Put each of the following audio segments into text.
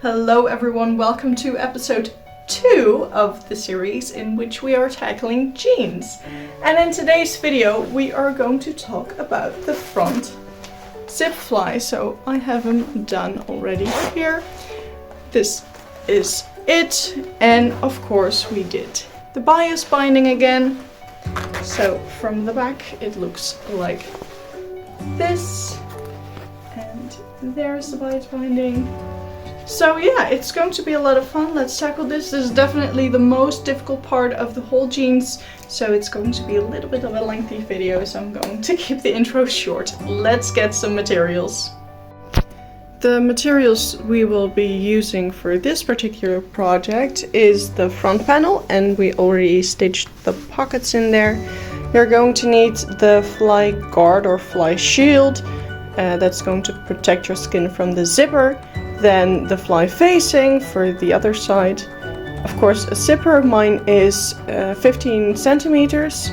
Hello everyone, welcome to episode 2 of the series in which we are tackling jeans. And in today's video we are going to talk about the front zip fly. So I have them done already here. This is it, and of course we did the bias binding again. So from the back it looks like this, and there's the bias binding. So yeah, it's going to be a lot of fun. Let's tackle this. This is definitely the most difficult part of the whole jeans, so it's going to be a little bit of a lengthy video, so I'm going to keep the intro short. Let's get some materials. The materials we will be using for this particular project is the front panel, and we already stitched the pockets in there. You're going to need the fly guard or fly shield. That's going to protect your skin from the zipper. Then the fly facing for the other side. Of course, a zipper. Mine is 15 centimeters.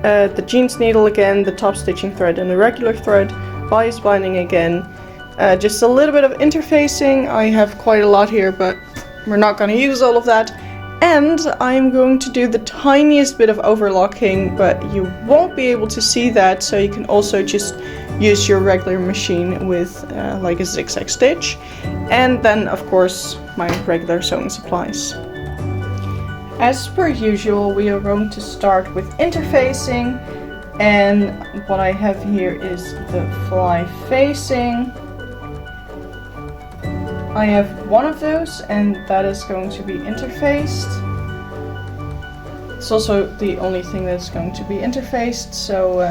The jeans needle again, the top stitching thread and the regular thread. Bias binding again. Just a little bit of interfacing. I have quite a lot here, but we're not going to use all of that. And I'm going to do the tiniest bit of overlocking, but you won't be able to see that, so you can also just use your regular machine with like a zigzag stitch. And then of course my regular sewing supplies. As per usual, we are going to start with interfacing, and what I have here is the fly facing. I have one of those, and that is going to be interfaced. It's also the only thing that's going to be interfaced, so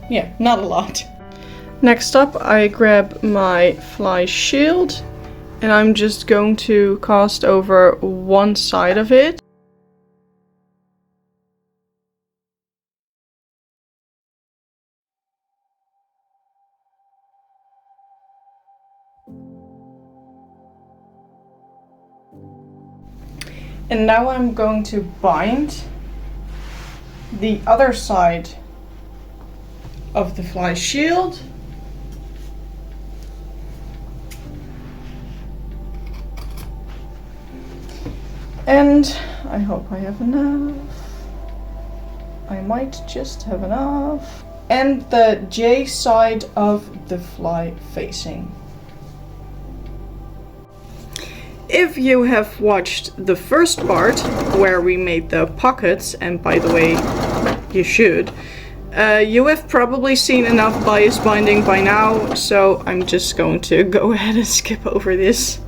yeah, not a lot. Next up, I grab my fly shield, and I'm just going to cast over one side of it. And now I'm going to bind the other side of the fly shield. And I hope I have enough. I might just have enough. And the J side of the fly facing. If you have watched the first part where we made the pockets, and by the way, you should, you have probably seen enough bias binding by now, so I'm just going to go ahead and skip over this.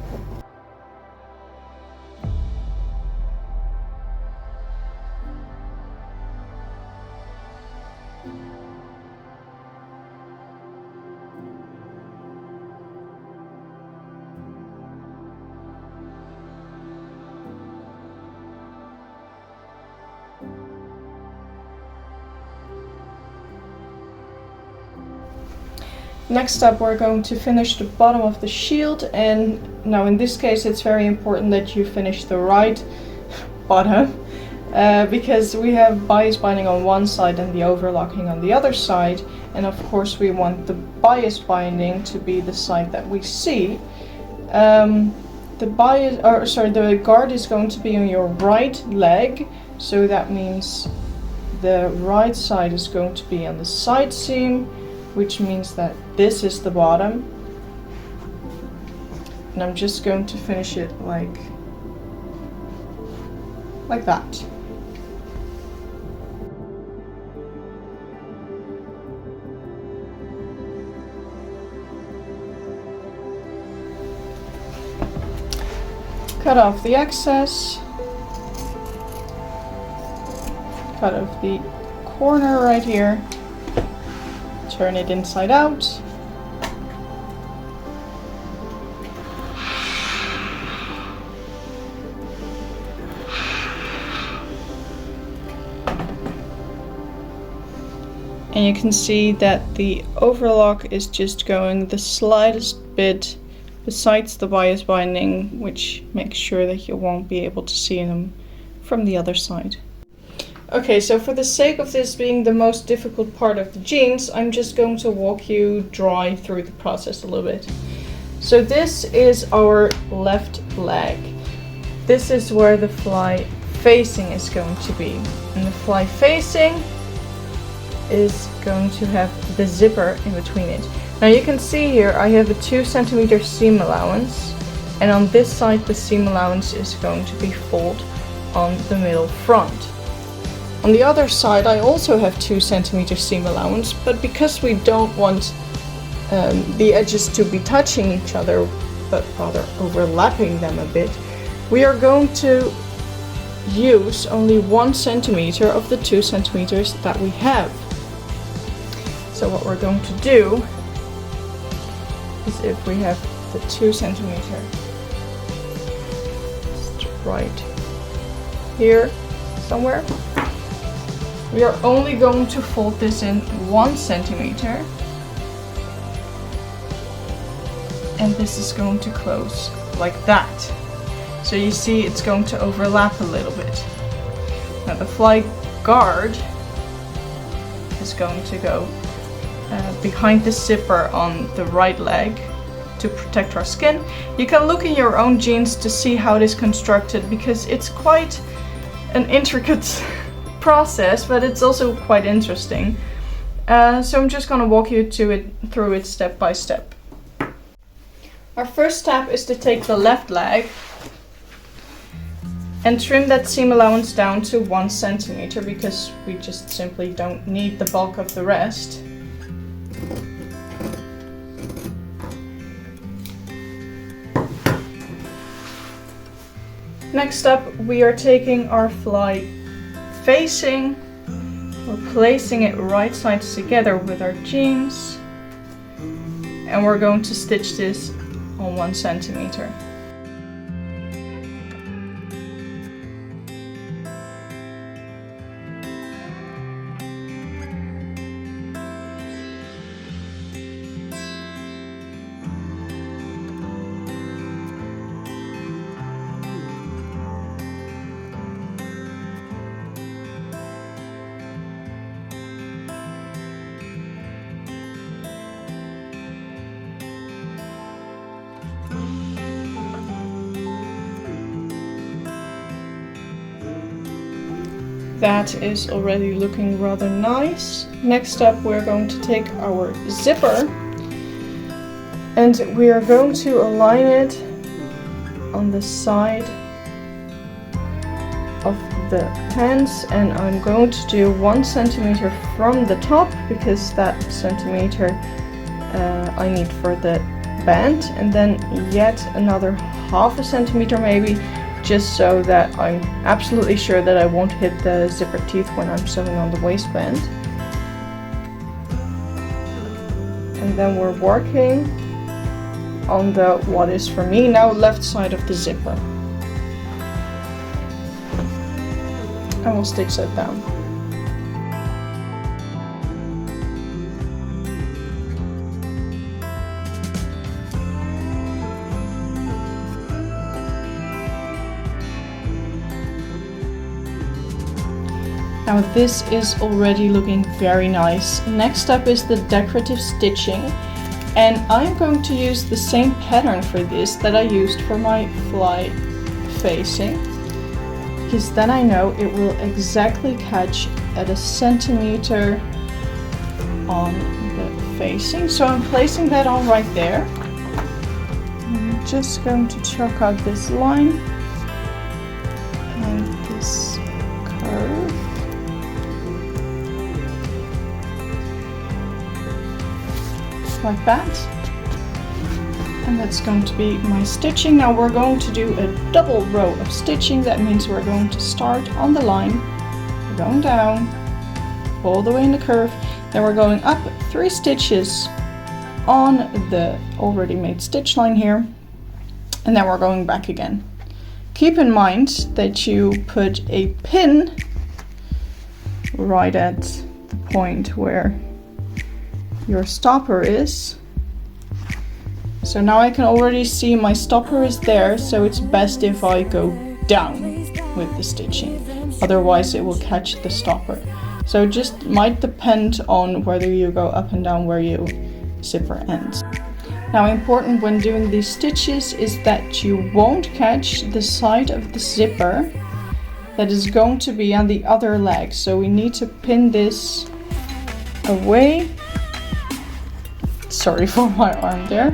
Next up, we're going to finish the bottom of the shield, and now in this case it's very important that you finish the right bottom, because we have bias binding on one side and the overlocking on the other side, and of course we want the bias binding to be the side that we see. The guard is going to be on your right leg, so that means the right side is going to be on the side seam, which means that this is the bottom. And I'm just going to finish it like that. Cut off the excess. Cut off the corner right here. Turn it inside out. And you can see that the overlock is just going the slightest bit besides the bias binding, which makes sure that you won't be able to see them from the other side. Okay, so for the sake of this being the most difficult part of the jeans, I'm just going to walk you dry through the process a little bit. So this is our left leg. This is where the fly facing is going to be. And the fly facing is going to have the zipper in between it. Now you can see here I have a 2 centimeter seam allowance, and on this side the seam allowance is going to be folded on the middle front. On the other side I also have 2 centimeter seam allowance, but because we don't want the edges to be touching each other, but rather overlapping them a bit, we are going to use only 1 centimeter of the 2 centimeters that we have. So what we're going to do is, if we have the 2 centimeter just right here somewhere, we are only going to fold this in 1 centimeter, and this is going to close like that. So you see it's going to overlap a little bit. Now the fly guard is going to go behind the zipper on the right leg to protect our skin. You can look in your own jeans to see how it is constructed, because it's quite an intricate process, but it's also quite interesting. So I'm just going to walk you through it step by step. Our first step is to take the left leg and trim that seam allowance down to 1 centimeter, because we just simply don't need the bulk of the rest. Next up, we are taking our fly facing, we're placing it right sides together with our jeans, and we're going to stitch this on 1 centimeter. That is already looking rather nice. Next up, we're going to take our zipper and we are going to align it on the side of the pants, and I'm going to do 1 centimeter from the top, because that centimeter I need for the band, and then yet another half a centimeter maybe, just so that I'm absolutely sure that I won't hit the zipper teeth when I'm sewing on the waistband. And then we're working on the, what is for me now, left side of the zipper. And we'll stitch that down. Now this is already looking very nice. Next up is the decorative stitching, and I'm going to use the same pattern for this that I used for my fly facing, because then I know it will exactly catch at 1 centimeter on the facing. So I'm placing that on right there. I'm just going to chalk out this line and this curve. Like that, and that's going to be my stitching. Now we're going to do a double row of stitching. That means we're going to start on the line, we're going down all the way in the curve, then we're going up 3 stitches on the already made stitch line here, and then we're going back again. Keep in mind that you put a pin right at the point where your stopper is. So now I can already see my stopper is there, so it's best if I go down with the stitching, otherwise it will catch the stopper. So it just might depend on whether you go up and down where your zipper ends. Now, important when doing these stitches is that you won't catch the side of the zipper that is going to be on the other leg. So we need to pin this away. Sorry for my arm there.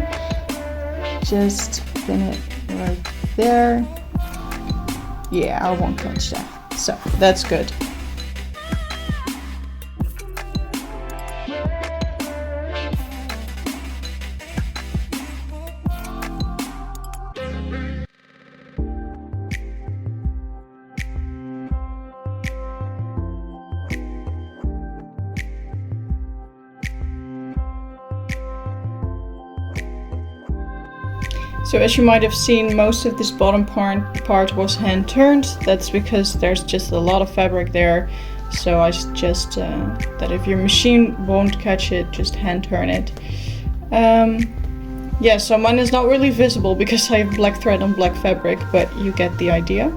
Just pin it right there. Yeah, I won't catch that. So that's good. So as you might have seen, most of this bottom part was hand turned. That's because there's just a lot of fabric there. So I suggest that if your machine won't catch it, just hand turn it. Yeah, so mine is not really visible because I have black thread on black fabric, but you get the idea.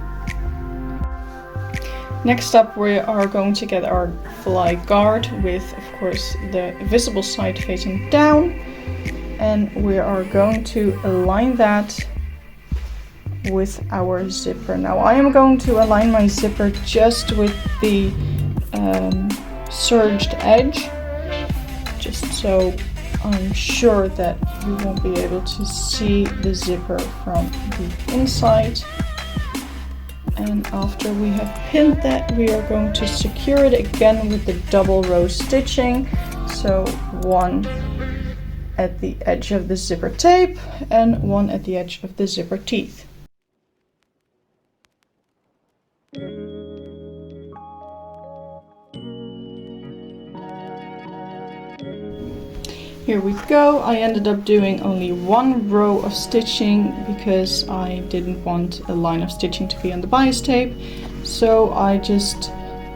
Next up, we are going to get our fly guard with, of course, the visible side facing down. And we are going to align that with our zipper. Now I am going to align my zipper just with the serged edge, just so I'm sure that you won't be able to see the zipper from the inside. And after we have pinned that, we are going to secure it again with the double row stitching. So one at the edge of the zipper tape and one at the edge of the zipper teeth. Here we go. I ended up doing only one row of stitching because I didn't want a line of stitching to be on the bias tape. So I just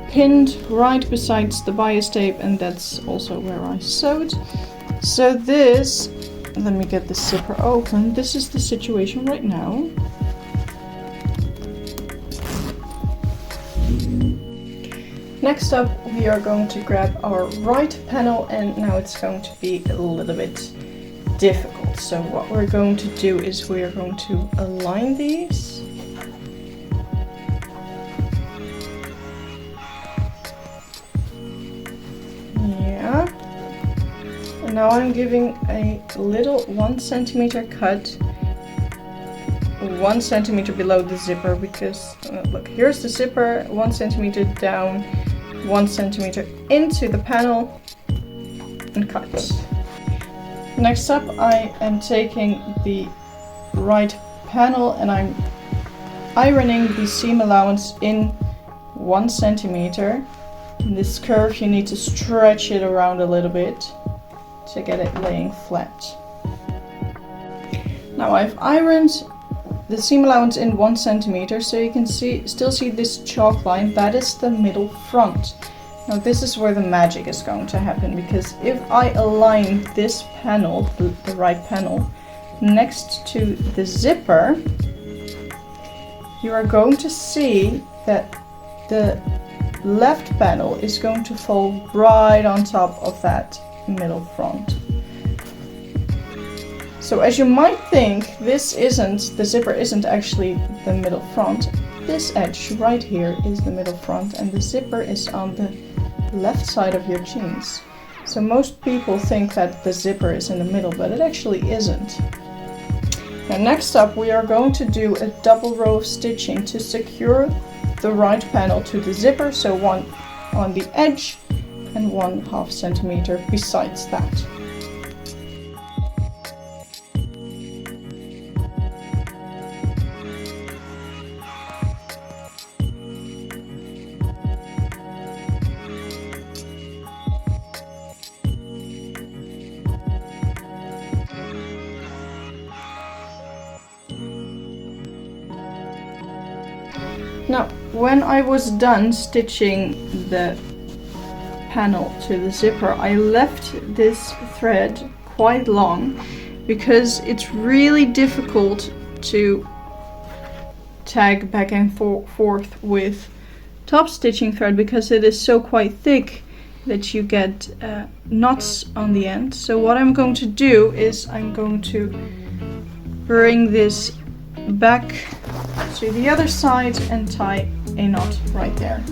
pinned right besides the bias tape, and that's also where I sewed. So this, let me get the zipper open. This is the situation right now. Next up, we are going to grab our right panel, and now it's going to be a little bit difficult. So what we're going to do is we are going to align these. Yeah. And now I'm giving a little 1 centimeter cut 1 centimeter below the zipper, because look, here's the zipper, 1 centimeter down, 1 centimeter into the panel, and cut. Next up, I am taking the right panel and I'm ironing the seam allowance in 1 centimeter. In this curve, you need to stretch it around a little bit to get it laying flat. Now I've ironed the seam allowance in 1 centimeter, so you can still see this chalk line. That is the middle front. Now this is where the magic is going to happen, because if I align this panel, the right panel, next to the zipper, you are going to see that the left panel is going to fall right on top of that middle front. So as you might think, the zipper isn't actually the middle front. This edge right here is the middle front, and the zipper is on the left side of your jeans. So most people think that the zipper is in the middle, but it actually isn't. Now next up, we are going to do a double row of stitching to secure the right panel to the zipper, so one on the edge and 1/2 centimeter besides that. Now, when I was done stitching the panel to the zipper, I left this thread quite long because it's really difficult to tag back and forth with top stitching thread because it is so quite thick, that you get knots on the end. So what I'm going to do is I'm going to bring this back to the other side and tie a knot right there.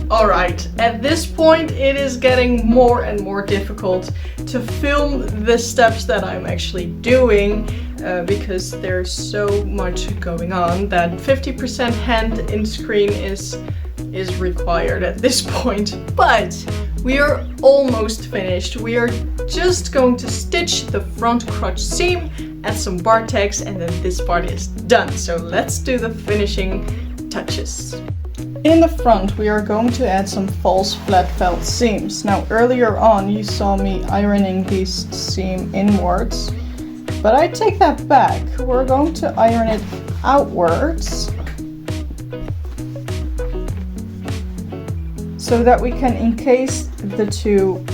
Alright, at this point it is getting more and more difficult to film the steps that I'm actually doing because there's so much going on that 50% hand in screen is required at this point. But we are almost finished. We are just going to stitch the front crotch seam, add some bar tags, and then this part is done. So let's do the finishing touches. In the front we are going to add some false flat felt seams. Now earlier on you saw me ironing these seam inwards, but I take that back. We're going to iron it outwards so that we can encase the two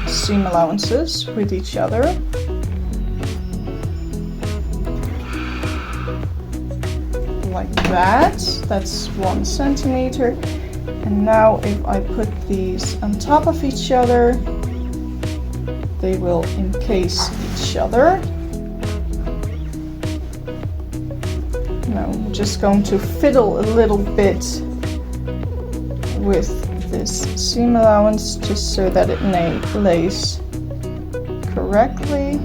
seam allowances with each other. Like that. That's 1 centimeter. And now if I put these on top of each other, they will encase each other. Now I'm just going to fiddle a little bit with this seam allowance just so that it lays correctly.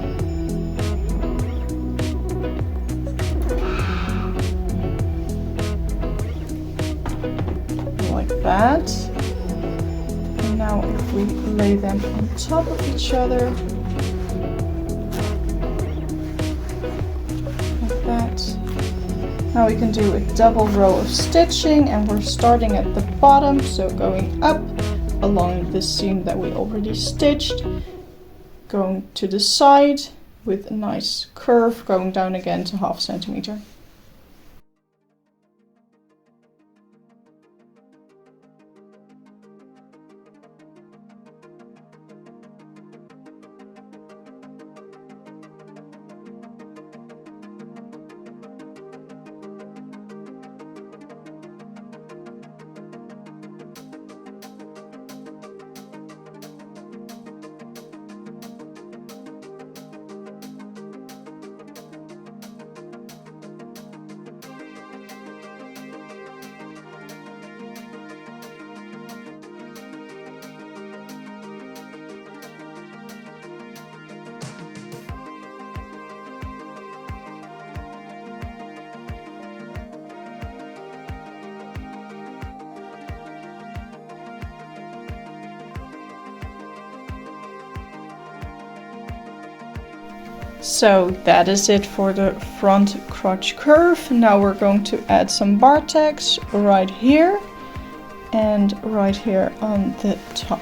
That. And now if we lay them on top of each other like that, now we can do a double row of stitching, and we're starting at the bottom, so going up along the seam that we already stitched, going to the side with a nice curve, going down again to 0.5 centimeter. So that is it for the front crotch curve. Now we're going to add some bar tags right here and right here on the top.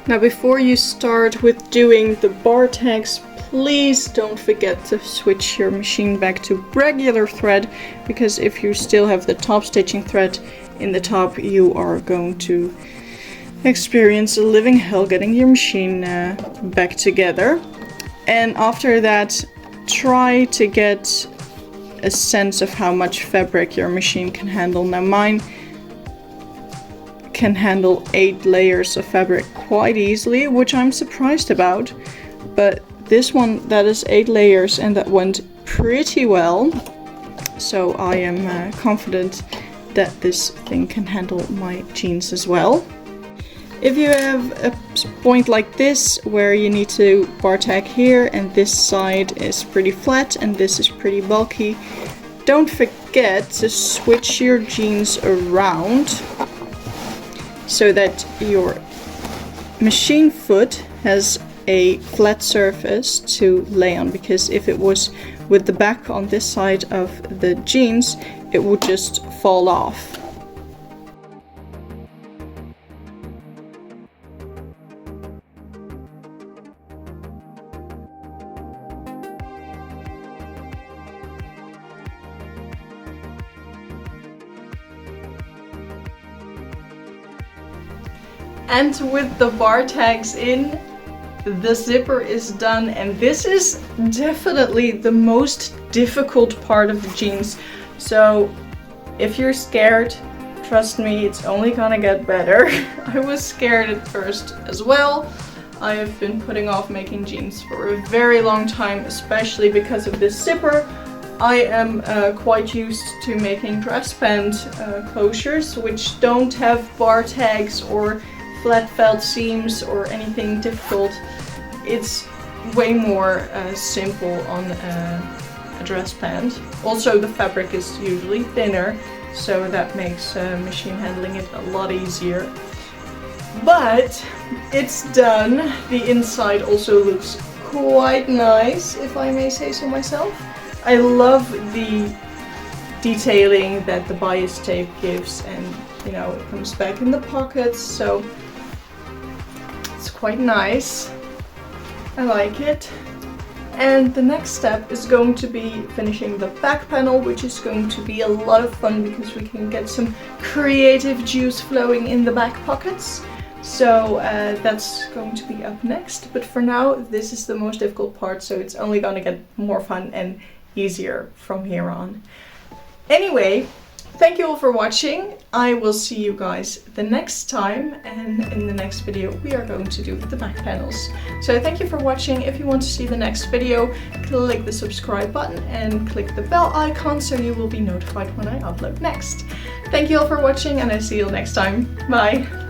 Now before you start with doing the bar tags, please don't forget to switch your machine back to regular thread, because if you still have the top stitching thread in the top, you are going to experience a living hell getting your machine back together. And after that, try to get a sense of how much fabric your machine can handle. Now mine can handle 8 layers of fabric quite easily, which I'm surprised about. But this one, that is 8 layers, and that went pretty well. So I am confident that this thing can handle my jeans as well. If you have a point like this where you need to bar tag here and this side is pretty flat and this is pretty bulky, don't forget to switch your jeans around so that your machine foot has a flat surface to lay on, because if it was with the back on this side of the jeans, it would just fall off. And with the bar tags in, the zipper is done, and this is definitely the most difficult part of the jeans. So if you're scared, trust me, it's only gonna get better. I was scared at first as well. I have been putting off making jeans for a very long time, especially because of this zipper. I am quite used to making dress band closures, which don't have bar tags or flat felt seams or anything difficult. It's way more simple on a dress band. Also, the fabric is usually thinner, so that makes machine handling it a lot easier. But it's done. The inside also looks quite nice, if I may say so myself. I love the detailing that the bias tape gives, and you know, it comes back in the pockets, so it's quite nice. I like it. And the next step is going to be finishing the back panel, which is going to be a lot of fun because we can get some creative juice flowing in the back pockets. So that's going to be up next. But for now, this is the most difficult part, so it's only going to get more fun and easier from here on. Anyway, thank you all for watching. I will see you guys the next time, and in the next video we are going to do the back panels. So thank you for watching. If you want to see the next video, click the subscribe button and click the bell icon so you will be notified when I upload next. Thank you all for watching, and I see you next time. Bye!